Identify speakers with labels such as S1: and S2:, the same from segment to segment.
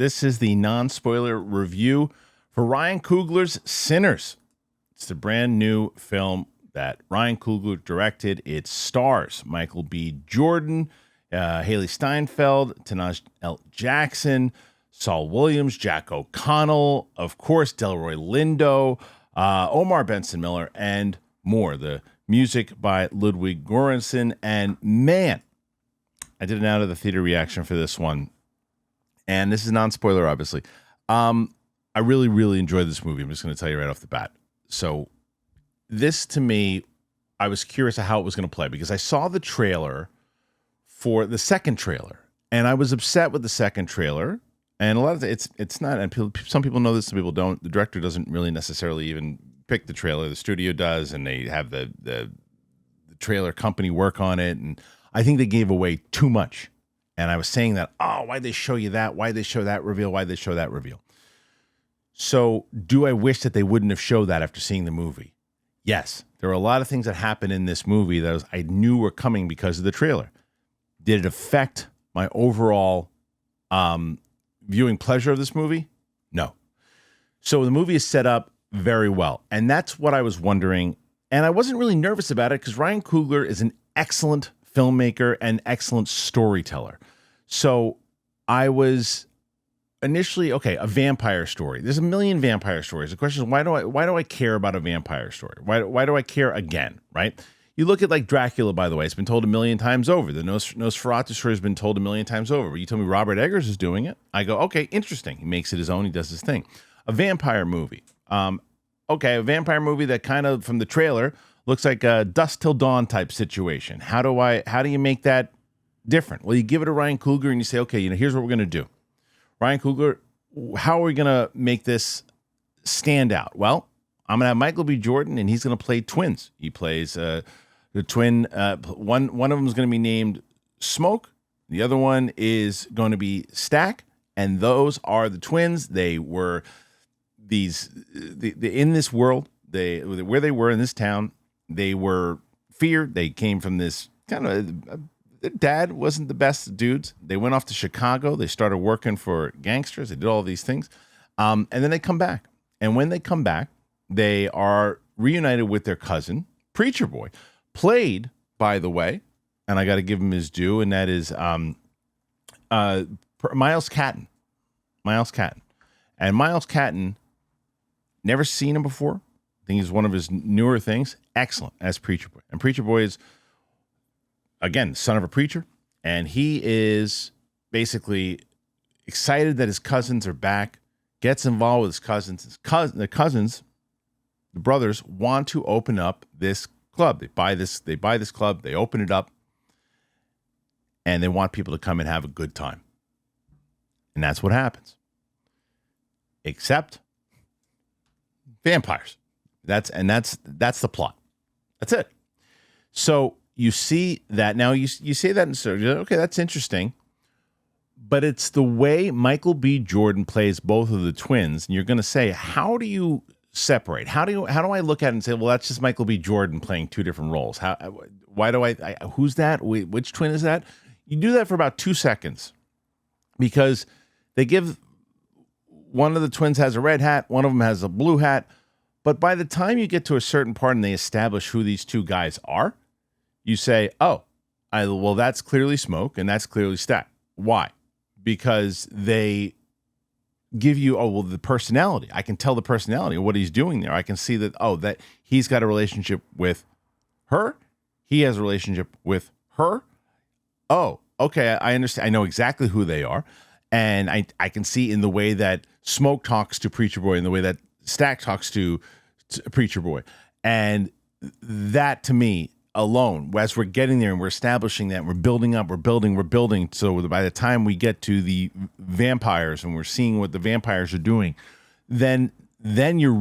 S1: This is the non-spoiler review for Ryan Coogler's Sinners. It's the brand new film that Ryan Coogler directed. It stars Michael B. Jordan, Haley Steinfeld, Tanaj L. Jackson, Saul Williams, Jack O'Connell, of course, Delroy Lindo, Omar Benson Miller, and more. The music by Ludwig Göransson. And man, I did an out of the theater reaction for this one. And this is non-spoiler, obviously. I really, really enjoyed this movie. I'm just going to tell you right off the bat. So this, to me, I was curious of how it was going to play because I saw the trailer for the second trailer, and I was upset with the second trailer. And a lot of it's not, and some people know this, some people don't. The director doesn't really necessarily even pick the trailer. The studio does, and they have the trailer company work on it. And I think they gave away too much. And I was saying that, why'd they show you that? Why'd they show that reveal? Why'd they show that reveal? So do I wish that they wouldn't have showed that after seeing the movie? Yes. There are a lot of things that happen in this movie that I knew were coming because of the trailer. Did it affect my overall viewing pleasure of this movie? No. So the movie is set up very well. And that's what I was wondering. And I wasn't really nervous about it because Ryan Coogler is an excellent filmmaker and excellent storyteller. So I was initially, okay, a vampire story. There's a million vampire stories. The question is, why do I care about a vampire story? Why do I care again, right? You look at like Dracula, by the way, it's been told a million times over. The Nosferatu story has been told a million times over. But you told me Robert Eggers is doing it. I go, okay, interesting. He makes it his own. He does his thing. A vampire movie. Okay, a vampire movie that kind of, from the trailer, looks like a Dusk Till Dawn type situation. How do you make that different? Well, you give it to Ryan Coogler and you say, okay, here's what we're going to do. Ryan Coogler, how are we going to make this stand out? Well, I'm going to have Michael B. Jordan, and he's going to play twins. He plays the twin. One of them is going to be named Smoke. The other one is going to be Stack, and those are the twins. They were in this world. Where they were in this town, they were feared. They came from this kind of. Their dad wasn't the best dudes. They went off to Chicago. They started working for gangsters. They did all these things. And then they come back. And when they come back, they are reunited with their cousin, Preacher Boy, played, by the way, and I got to give him his due, and that is Miles Catton. Miles Catton. And Miles Catton, never seen him before. I think he's one of his newer things. Excellent as Preacher Boy. And Preacher Boy is, again, son of a preacher, and he is basically excited that his cousins are back, gets involved with his cousins. The brothers want to open up this club. They buy this club, they open it up, and they want people to come and have a good time. And that's what happens. Except vampires. That's the plot. That's it. So you see that now. You say that and so okay, that's interesting. But it's the way Michael B. Jordan plays both of the twins, and you're going to say, how do you separate? How do I look at it and say, well, that's just Michael B. Jordan playing two different roles? Why do I who's that? Which twin is that? You do that for about 2 seconds because they give one of the twins has a red hat, one of them has a blue hat. But by the time you get to a certain part and they establish who these two guys are, you say, well, that's clearly Smoke and that's clearly Stack. Why? Because they give you, the personality. I can tell the personality of what he's doing there. I can see that, that he's got a relationship with her. He has a relationship with her. Oh, okay, I understand. I know exactly who they are. And I can see in the way that Smoke talks to Preacher Boy and the way that Stack talks to Preacher Boy. And that, to me, alone, as we're getting there and we're establishing that, we're building up, we're building. So by the time we get to the vampires and we're seeing what the vampires are doing, then you're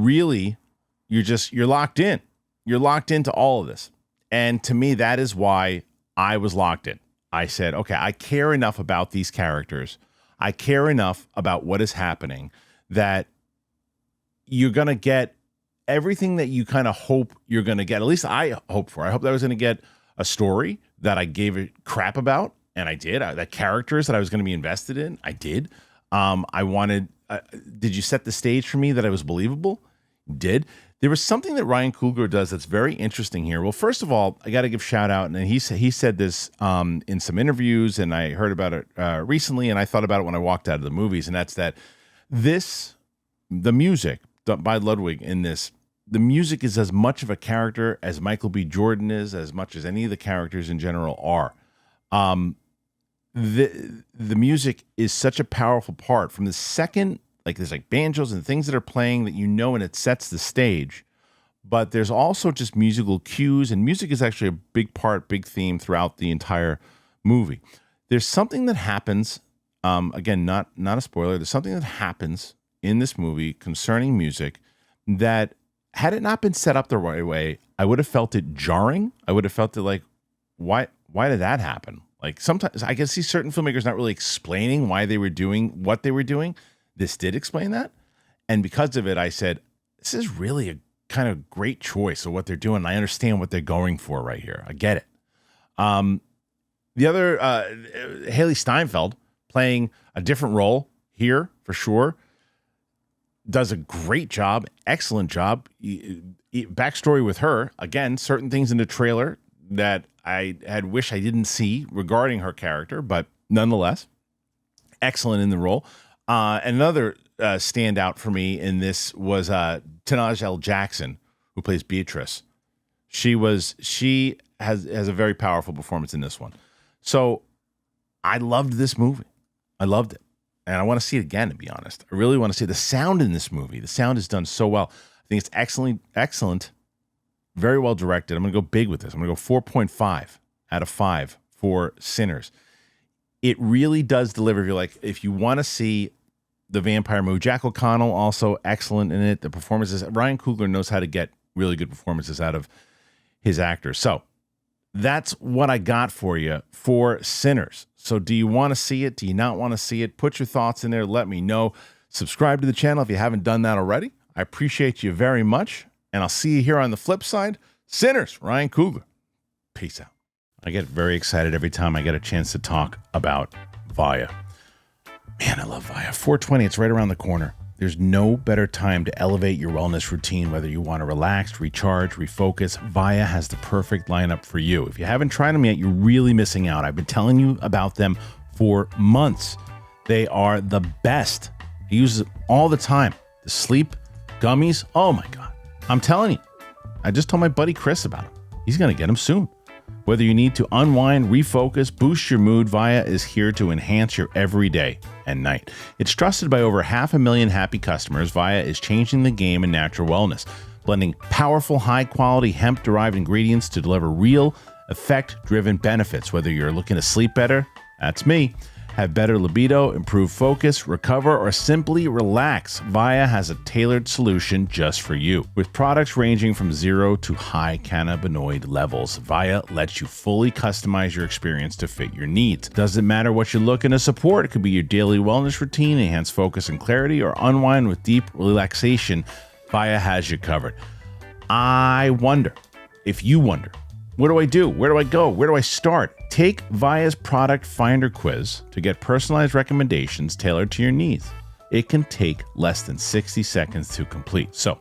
S1: locked in. You're locked into all of this. And to me, that is why I was locked in. I said, okay, I care enough about these characters. I care enough about what is happening that you're going to get everything that you kind of hope you're going to get. At least I hope for. I hope that I was going to get a story that I gave a crap about, and I did. That characters that I was going to be invested in, I did. I wanted, did you set the stage for me that I was believable? Did. There was something that Ryan Coogler does that's very interesting here. Well, first of all, I got to give shout out, and he said this in some interviews, and I heard about it recently, and I thought about it when I walked out of the movies, and that's that the music by Ludwig in this, the music is as much of a character as Michael B. Jordan is, as much as any of the characters in general are. The music is such a powerful part from the second. Like there's like banjos and things that are playing that and it sets the stage. But there's also just musical cues, and music is actually a big theme throughout the entire movie. There's something that happens, again, not a spoiler, there's something that happens in this movie concerning music that had it not been set up the right way, I would have felt it jarring. I would have felt it like, why did that happen? Like sometimes I can see certain filmmakers not really explaining why they were doing what they were doing. This did explain that. And because of it, I said, this is really a kind of great choice of what they're doing. I understand what they're going for right here. I get it. The other, Haley Steinfeld, playing a different role here for sure, does a great job, excellent job. Backstory with her, again, certain things in the trailer that I had wished I didn't see regarding her character, but nonetheless, excellent in the role. Another standout for me in this was Tanaj L. Jackson, who plays Beatrice. She has a very powerful performance in this one. So I loved this movie. I loved it. And I want to see it again, to be honest. I really want to see the sound in this movie. The sound is done so well. I think it's excellent, very well directed. I'm going to go big with this. I'm going to go 4.5 out of 5 for Sinners. It really does deliver. If you want to see the vampire movie, Jack O'Connell also excellent in it. The performances, Ryan Coogler knows how to get really good performances out of his actors. So that's what I got for you for Sinners. So do you want to see it? Do you not want to see it? Put your thoughts in there. Let me know. Subscribe to the channel if you haven't done that already. I appreciate you very much. And I'll see you here on the flip side. Sinners, Ryan Coogler. Peace out. I get very excited every time I get a chance to talk about Viia. Man, I love Viia. 420, it's right around the corner. There's no better time to elevate your wellness routine, whether you want to relax, recharge, refocus. Viia has the perfect lineup for you. If you haven't tried them yet, you're really missing out. I've been telling you about them for months. They are the best. I use it all the time. The sleep gummies, oh my God. I'm telling you. I just told my buddy Chris about them. He's going to get them soon. Whether you need to unwind, refocus, boost your mood, Viia is here to enhance your everyday and night. It's trusted by over 500,000 happy customers. Viia is changing the game in natural wellness, blending powerful, high-quality hemp-derived ingredients to deliver real, effect-driven benefits. Whether you're looking to sleep better, that's me, have better libido, improve focus, recover, or simply relax, Viia has a tailored solution just for you. With products ranging from 0 to high cannabinoid levels, Viia lets you fully customize your experience to fit your needs. Doesn't matter what you're looking to support. It could be your daily wellness routine, enhance focus and clarity, or unwind with deep relaxation. Viia has you covered. I wonder if you wonder, what do I do? Where do I go? Where do I start? Take Viia's product finder quiz to get personalized recommendations tailored to your needs. It can take less than 60 seconds to complete. So,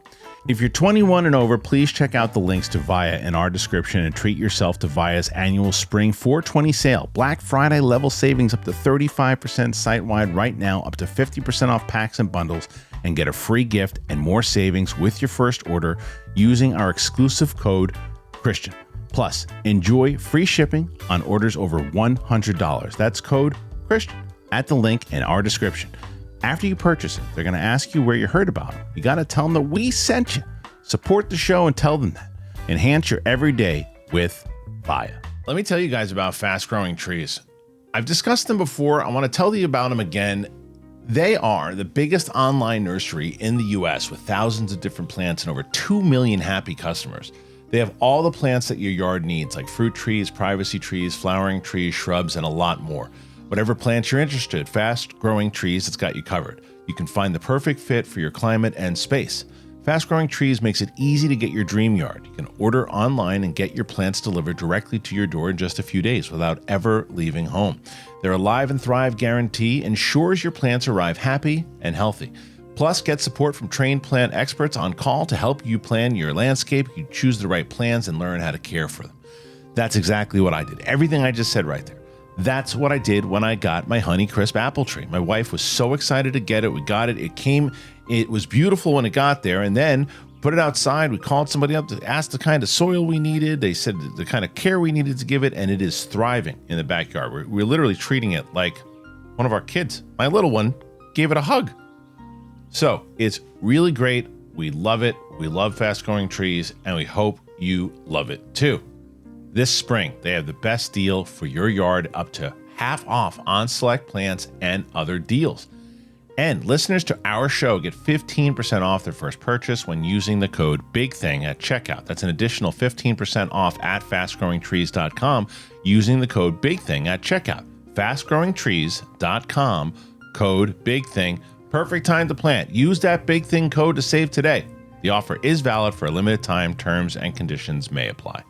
S1: if you're 21 and over, please check out the links to Viia in our description and treat yourself to Viia's annual Spring 420 sale. Black Friday level savings up to 35% site-wide right now, up to 50% off packs and bundles, and get a free gift and more savings with your first order using our exclusive code Kristian. Plus, enjoy free shipping on orders over $100. That's code Kristian at the link in our description. After you purchase it, they're going to ask you where you heard about them. You got to tell them that we sent you. Support the show and tell them that. Enhance your everyday with Viia. Let me tell you guys about Fast Growing Trees. I've discussed them before. I want to tell you about them again. They are the biggest online nursery in the US with thousands of different plants and over 2 million happy customers. They have all the plants that your yard needs, like fruit trees, privacy trees, flowering trees, shrubs, and a lot more. Whatever plants you're interested in, Fast Growing Trees has got you covered. You can find the perfect fit for your climate and space. Fast Growing Trees makes it easy to get your dream yard. You can order online and get your plants delivered directly to your door in just a few days without ever leaving home. Their Alive and Thrive guarantee ensures your plants arrive happy and healthy. Plus, get support from trained plant experts on call to help you plan your landscape. You choose the right plants and learn how to care for them. That's exactly what I did. Everything I just said right there. That's what I did when I got my Honeycrisp apple tree. My wife was so excited to get it. We got it. It was beautiful when it got there, and then put it outside. We called somebody up to ask the kind of soil we needed. They said the kind of care we needed to give it, and it is thriving in the backyard. We're literally treating it like one of our kids. My little one gave it a hug. So it's really great. We love it. We love Fast Growing Trees, and we hope you love it too. This spring, they have the best deal for your yard, up to half off on select plants and other deals. And listeners to our show get 15% off their first purchase when using the code BIGTHING at checkout. That's an additional 15% off at fastgrowingtrees.com using the code BIGTHING at checkout. Fastgrowingtrees.com, code BIGTHING. Perfect time to plant. Use that BIGTHING code to save today. The offer is valid for a limited time. Terms and conditions may apply.